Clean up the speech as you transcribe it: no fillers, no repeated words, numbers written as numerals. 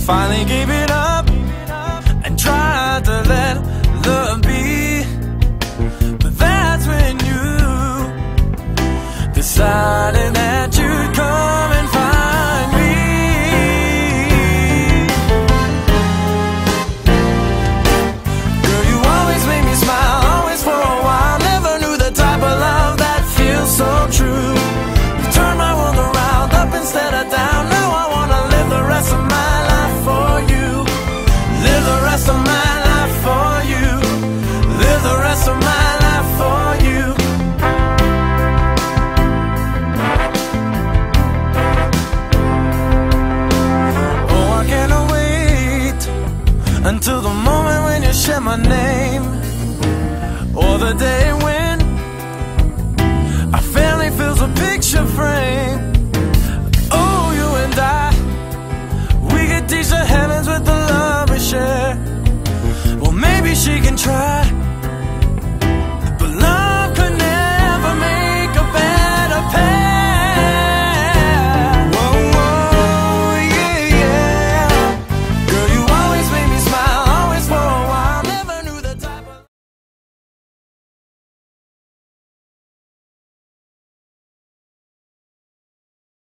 finally gave it up and tried to let love be. But that's when you decided that you'd come and find me. Girl, you always make me smile, always for a while. Never knew the type of love that feels so true. You turned my world around, up instead of down. Now I wanna live the rest of my life for you. Live the rest of my life for you. Live the rest of my life for you. Oh, I cannot wait until the moment when you share my name, or the day